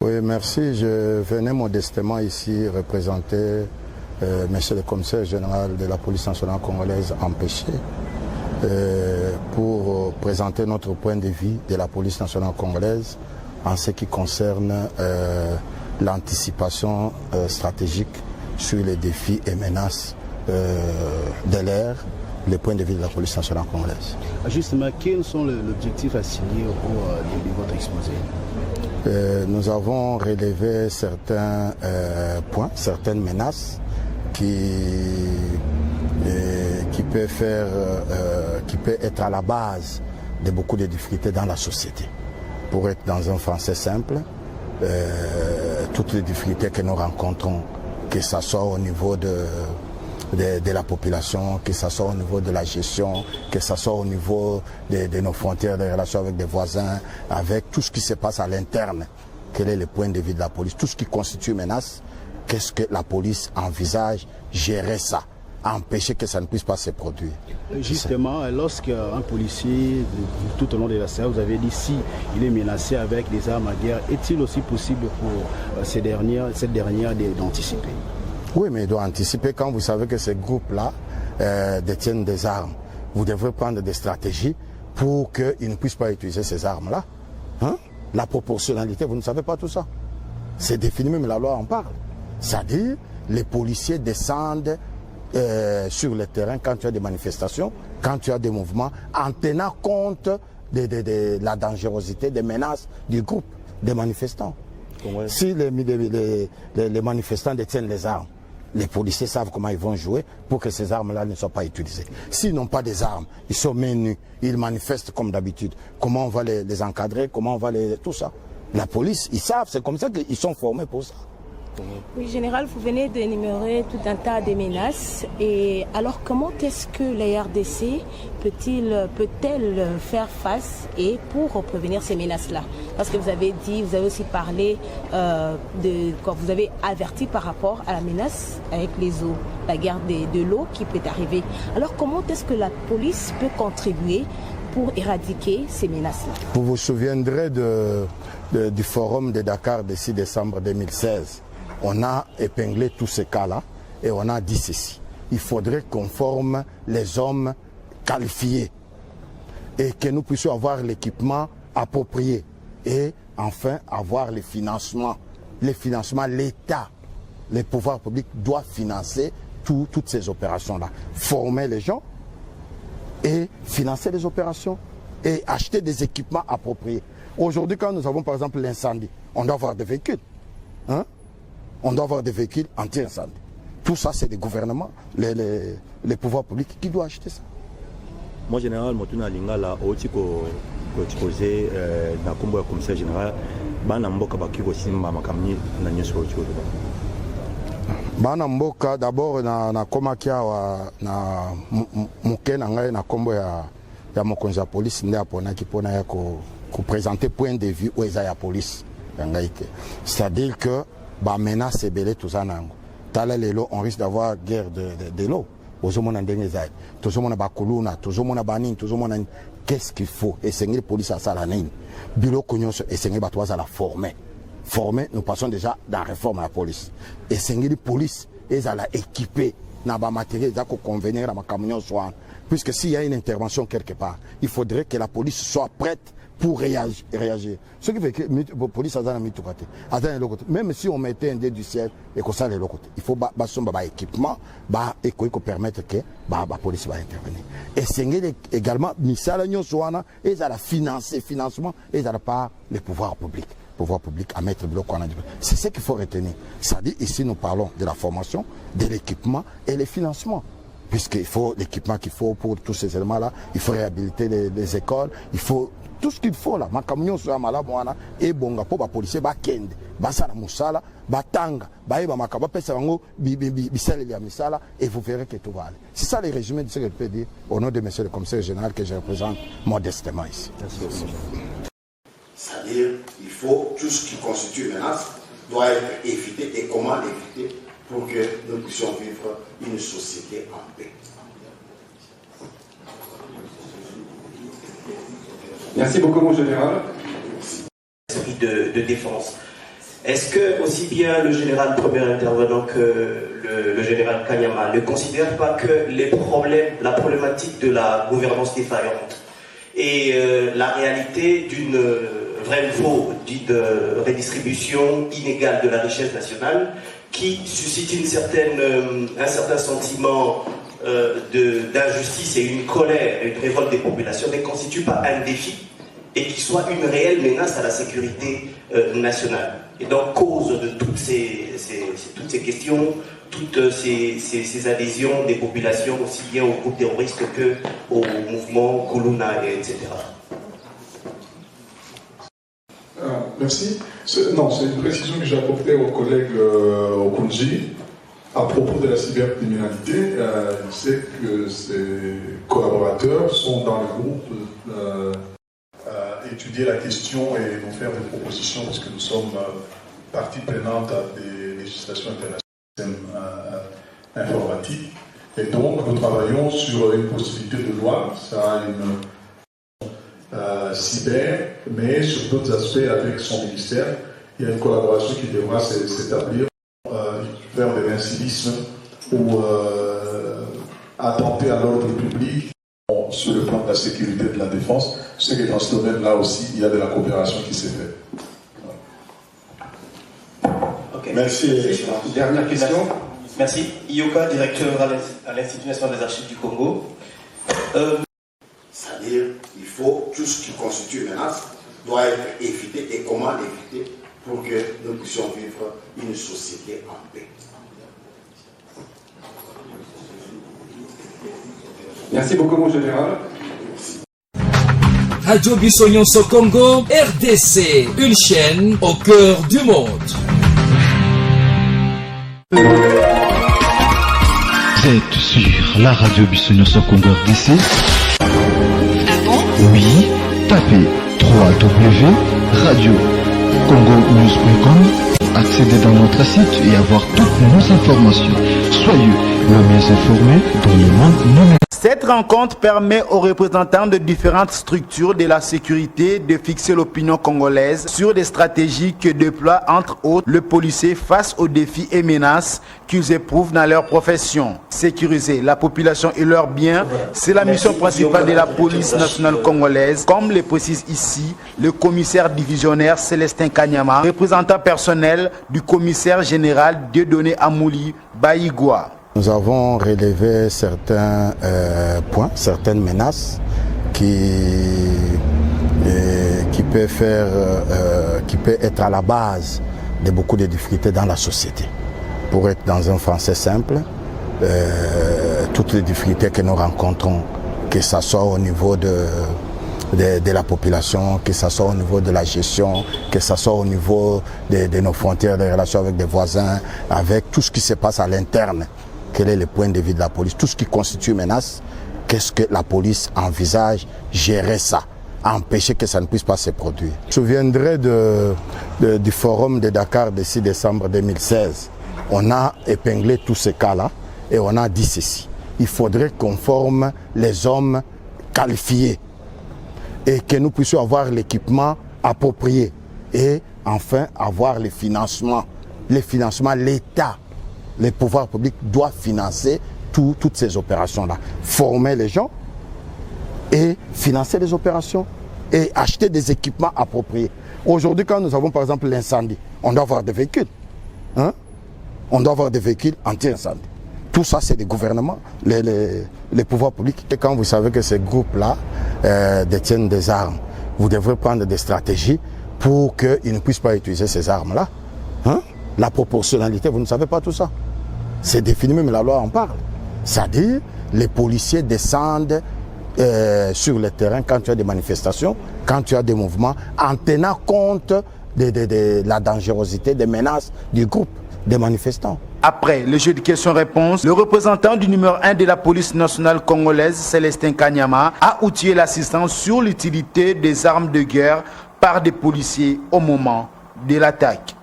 Oui, merci. Je venais modestement ici représenter monsieur le commissaire général de la police nationale congolaise empêché pour présenter notre point de vue de la police nationale congolaise en ce qui concerne l'anticipation stratégique sur les défis et menaces de l'ère, les points de vue de la police nationale congolaise. Justement, quels sont les objectifs assignés au cours de votre exposé? Nous avons relevé certains points, certaines menaces qui peut être à la base de beaucoup de difficultés dans la société. Pour être dans un français simple, toutes les difficultés que nous rencontrons, que ce soit au niveau de la population, que ce soit au niveau de la gestion, que ce soit au niveau de nos frontières, des relations avec des voisins, avec tout ce qui se passe à l'interne. Quel est le point de vue de la police? Tout ce qui constitue menace, qu'est-ce que la police envisage? Gérer ça, empêcher que ça ne puisse pas se produire. Justement, lorsqu'un policier, tout au long de la séance, vous avez dit si il est menacé avec des armes à guerre, est-il aussi possible pour cette dernière d'anticiper? Oui, mais il doit anticiper quand vous savez que ces groupes-là détiennent des armes. Vous devrez prendre des stratégies pour qu'ils ne puissent pas utiliser ces armes-là. Hein? La proportionnalité, vous ne savez pas tout ça. C'est défini, même la loi en parle. C'est-à-dire, les policiers descendent sur le terrain quand tu as des manifestations, quand tu as des mouvements, en tenant compte de la dangerosité, des menaces du groupe, des manifestants. Ouais. Si les manifestants détiennent les armes, les policiers savent comment ils vont jouer pour que ces armes-là ne soient pas utilisées. S'ils n'ont pas des armes, ils sont mains nues, ils manifestent comme d'habitude. Comment on va les encadrer, comment on va tout ça. La police, ils savent, c'est comme ça qu'ils sont formés pour ça. Oui, Général, vous venez d'énumérer tout un tas de menaces. Et alors, comment est-ce que la RDC peut-elle faire face et pour prévenir ces menaces-là? Parce que vous avez aussi parlé quand vous avez averti par rapport à la menace avec les eaux, la guerre de l'eau qui peut arriver. Alors, comment est-ce que la police peut contribuer pour éradiquer ces menaces-là? Vous vous souviendrez du forum de Dakar de 6 décembre 2016. On a épinglé tous ces cas-là et on a dit ceci. Il faudrait qu'on forme les hommes qualifiés et que nous puissions avoir l'équipement approprié et enfin avoir les financements. Les financements, l'État, les pouvoirs publics doivent financer toutes ces opérations-là. Former les gens et financer les opérations et acheter des équipements appropriés. Aujourd'hui, quand nous avons par exemple l'incendie, on doit avoir des véhicules. Hein? On doit avoir des véhicules anti-incendie. Tout ça, c'est les gouvernements, les pouvoirs publics qui doivent acheter ça. Moi, général, Motuna Lingala, Otiko, exposé dans le combat commissaire général, Banamboka Bakiko Simba Makamni, Nanyosho. Banamboka, d'abord, na Komakia, na Mukena, na Kombo ya Mokonza Police, n'a pas pona ya ko présenter point de vue où est la police. C'est-à-dire que bah menace c'est belé tout ça nango. Tala lelo on risque d'avoir guerre de l'eau. Ozomona ndenge zai. Tozomona bakuluna, tozomona banini, tozomona qu'est-ce qu'il faut et c'est les police à sala nini. Bilo konyoso et c'est batwa à la former. Former, nous passons déjà dans la réforme à la police. Et c'est les police et à la équiper na ba matériel za ko convenir na camion soit. Puisque s'il y a une intervention quelque part, il faudrait que la police soit prête pour réagir. Ce qui fait que la police a mis tout côté. Même si on mettait un dé du ciel et que ça les côté, il faut un équipement et qu'on permettre que la police va intervenir. Et c'est également misala nyoswana et à la financement et à la part les pouvoirs publics. Pouvoir public à mettre le bloc. C'est ce qu'il faut retenir. C'est-à-dire ici nous parlons de la formation, de l'équipement et les financements. Puisqu'il faut l'équipement qu'il faut pour tous ces éléments-là, il faut réhabiliter les écoles, il faut tout ce qu'il faut là. Makamyo soit malade et bonga pour les policiers ba kende, ba sala musala, ba tanga, ba eba makaba pesa bango bisel ya misala et vous verrez que tout va aller. C'est ça les résumés de ce que je peux dire au nom de monsieur le commissaire général que je représente modestement ici. C'est-à-dire il faut tout ce qui constitue menace doit être évité et comment l'éviter pour que nous puissions vivre une société en paix. Merci beaucoup, mon général. De défense. Est-ce que aussi bien le général premier intervenant que le général Kanyama ne considèrent pas que la problématique de la gouvernance défaillante et la réalité d'une d'une redistribution inégale de la richesse nationale qui suscite un certain sentiment d'injustice et une colère et une révolte des populations ne constitue pas un défi et qui soit une réelle menace à la sécurité nationale. Et donc, cause de toutes ces questions, toutes ces adhésions des populations, aussi bien aux groupes terroristes qu'au mouvement Kuluna, etc. Merci. C'est une précision que j'ai apportée au collègue Okunji à propos de la cybercriminalité. Il sait que ses collaborateurs sont dans le groupe étudier la question et nous faire des propositions parce que nous sommes partie prenante à des législations internationales informatiques. Et donc, nous travaillons sur une possibilité de loi. Ça a une cyber, mais sur d'autres aspects avec son ministère. Il y a une collaboration qui devra s'établir, faire de l'incivisme ou attenter à l'ordre public sur le plan de la sécurité et de la défense. Je sais que dans ce domaine-là aussi, il y a de la coopération qui s'est faite. Okay. Merci. Dernière question. Merci. Ioka, directeur à l'Institut national des archives du Congo. C'est-à-dire qu'il faut tout ce qui constitue une menace doit être évité et comment l'éviter pour que nous puissions vivre une société en paix. Merci beaucoup, mon général. Radio Bissonyonso Congo, RDC, une chaîne au cœur du monde. Vous êtes sur la radio Bissonyonso Congo RDC. Oui, tapez www.radiocongonews.com, accédez dans notre site et avoir toutes nos informations. Soyez le mieux informé dans le monde numérique. Cette rencontre permet aux représentants de différentes structures de la sécurité de fixer l'opinion congolaise sur des stratégies que déploie entre autres le policier face aux défis et menaces qu'ils éprouvent dans leur profession. Sécuriser la population et leurs biens, c'est la mission principale de la police nationale congolaise, comme le précise ici le commissaire divisionnaire Célestin Kanyama, représentant personnel du commissaire général Dieudonné Amouli Baïgoua. Nous avons relevé certains points, certaines menaces qui peut être à la base de beaucoup de difficultés dans la société. Pour être dans un français simple, toutes les difficultés que nous rencontrons, que ce soit au niveau de la population, que ce soit au niveau de la gestion, que ce soit au niveau de nos frontières, des relations avec des voisins, avec tout ce qui se passe à l'interne. Quel est le point de vue de la police? Tout ce qui constitue menace, qu'est-ce que la police envisage? Gérer ça, empêcher que ça ne puisse pas se produire. Je me souviendrai du forum de Dakar de 6 décembre 2016. On a épinglé tous ces cas-là et on a dit ceci. Il faudrait qu'on forme les hommes qualifiés et que nous puissions avoir l'équipement approprié et enfin avoir les financements. Les financements, l'État, les pouvoirs publics doivent financer toutes ces opérations-là. Former les gens et financer les opérations et acheter des équipements appropriés. Aujourd'hui, quand nous avons par exemple l'incendie, on doit avoir des véhicules. Hein? On doit avoir des véhicules anti-incendie. Tout ça, c'est des gouvernements, les pouvoirs publics. Et quand vous savez que ces groupes-là détiennent des armes, vous devrez prendre des stratégies pour qu'ils ne puissent pas utiliser ces armes-là. Hein? La proportionnalité, vous ne savez pas tout ça. C'est défini, même la loi en parle. C'est-à-dire, les policiers descendent sur le terrain quand tu as des manifestations, quand tu as des mouvements, en tenant compte de la dangerosité, des menaces du groupe, des manifestants. Après le jeu de questions-réponses, le représentant du numéro 1 de la police nationale congolaise, Célestin Kanyama, a outillé l'assistance sur l'utilité des armes de guerre par des policiers au moment de l'attaque.